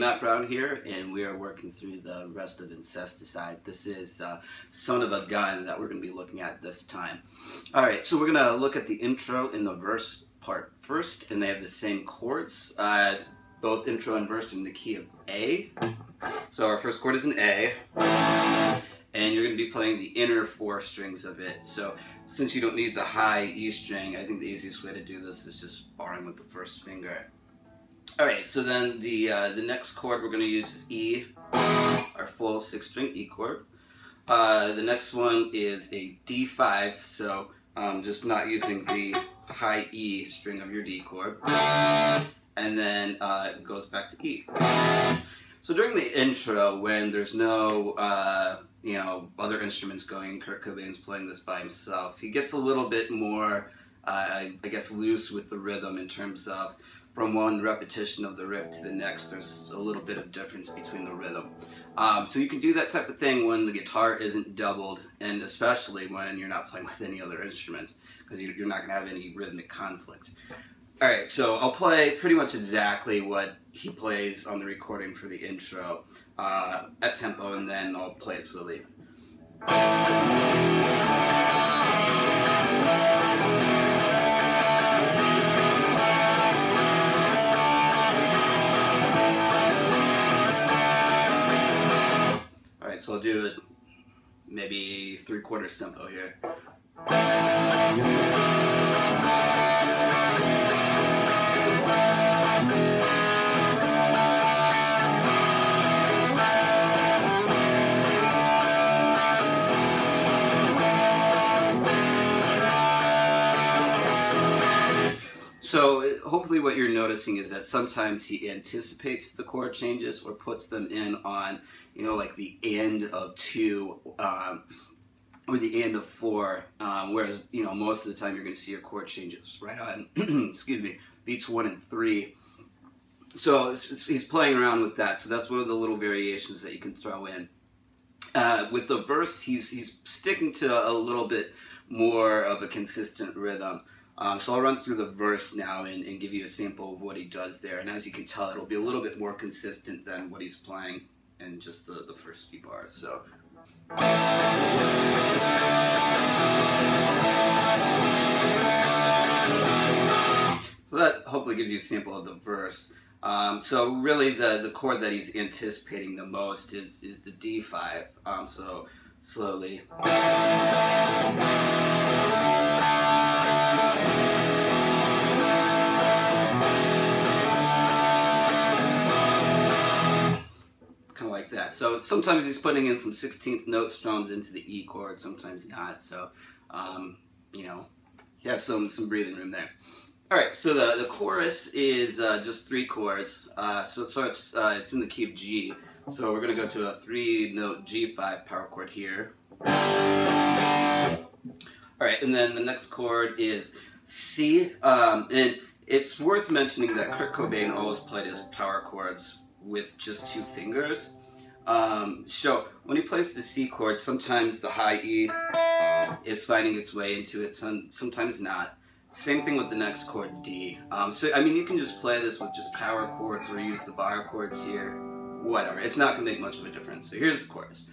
Matt Brown here, and we are working through the rest of Incesticide. This is Son of a Gun that we're going to be looking at this time. Alright, so we're going to look at the intro and the verse part first, and they have the same chords. Both intro and verse in the key of A. So our first chord is an A, and you're going to be playing the inner 4 strings of it. So since you don't need the high E string, I think the easiest way to do this is just barring with the first finger. Alright, so then the next chord we're going to use is E, our full 6-string E chord. The next one is a D5, so just not using the high E string of your D chord. And then it goes back to E. So during the intro, when there's no other instruments going, Kurt Cobain's playing this by himself, he gets a little bit more, I guess, loose with the rhythm in terms of from one repetition of the riff to the next, there's a little bit of difference between the rhythm. So you can do that type of thing when the guitar isn't doubled, and especially when you're not playing with any other instruments, because you're not going to have any rhythmic conflict. Alright, so I'll play pretty much exactly what he plays on the recording for the intro at tempo, and then I'll play it slowly. Alright, so I'll do it maybe 3/4 tempo here. So hopefully what you're noticing is that sometimes he anticipates the chord changes or puts them in on, like the end of 2 or the end of 4, whereas, most of the time you're going to see your chord changes right on, excuse me, beats 1 and 3. So he's playing around with that, so that's one of the little variations that you can throw in. With the verse, he's sticking to a little bit more of a consistent rhythm. So I'll run through the verse now and give you a sample of what he does there. And as you can tell, it'll be a little bit more consistent than what he's playing in just the first few bars. So that hopefully gives you a sample of the verse. So really the chord that he's anticipating the most is the D5. So slowly. Like that. So sometimes he's putting in some 16th note strums into the E chord, sometimes not. So, you have some breathing room there. Alright, so the chorus is just 3 chords. So it's in the key of G. So we're going to go to a 3-note G5 power chord here. Alright, and then the next chord is C. And it's worth mentioning that Kurt Cobain always played his power chords with just 2 fingers. So when he plays the C chord, sometimes the high E is finding its way into it, sometimes not. Same thing with the next chord, D. So I mean, you can just play this with just power chords or use the bar chords here, whatever. It's not going to make much of a difference. So here's the chorus.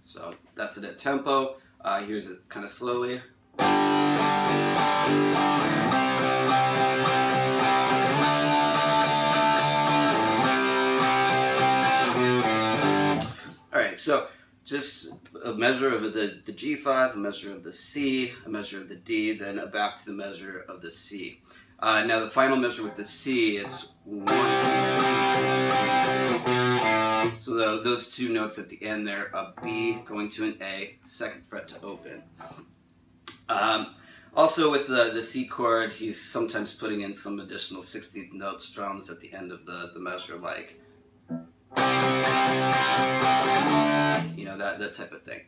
So that's it at tempo. Here's it kind of slowly. Alright, so just a measure of the G5, a measure of the C, a measure of the D, then back to the measure of the C. Now the final measure with the C, it's 1, 2, 3. So those 2 notes at the end there, a B going to an A, 2nd fret to open. Also with the C chord, he's sometimes putting in some additional 16th note strums at the end of the measure, like, that type of thing.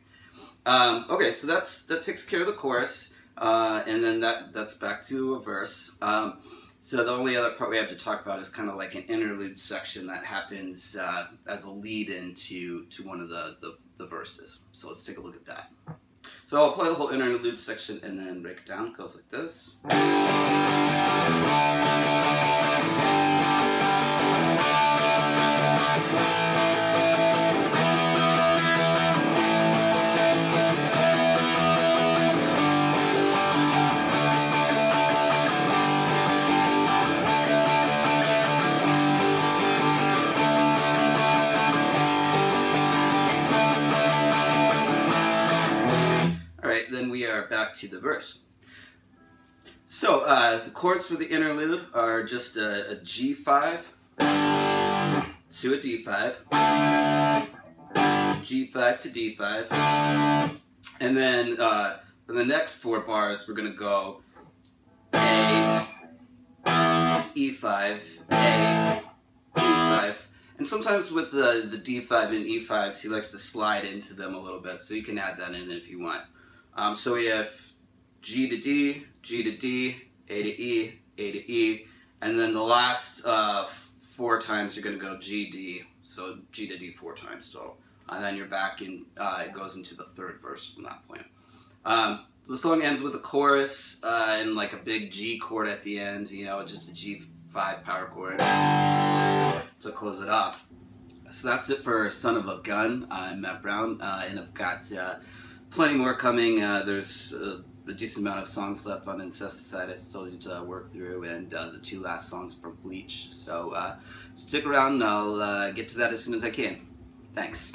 Okay, so that takes care of the chorus, and then that's back to a verse. So the only other part we have to talk about is kind of like an interlude section that happens as a lead-in to one of the verses. So let's take a look at that. So I'll play the whole interlude section and then break it down. It goes like this. Alright, then we are back to the verse. So, the chords for the interlude are just a G5 to a D5, G5 to D5, and then for the next 4 bars we're going to go A, E5, A, E5. And sometimes with the D5 and E5s, he likes to slide into them a little bit, so you can add that in if you want. So we have G to D, G to D, A to E, A to E, and then the last 4 times you're going to go G, D, so G to D 4 times total. And then you're back in, it goes into the 3rd verse from that point. The song ends with a chorus and like a big G chord at the end, you know, just a G5 power chord to close it off. So that's it for Son of a Gun. I'm Matt Brown, and I've got plenty more coming. There's a decent amount of songs left on Incesticide I still need to work through, and the 2 last songs from Bleach. So stick around and I'll get to that as soon as I can. Thanks.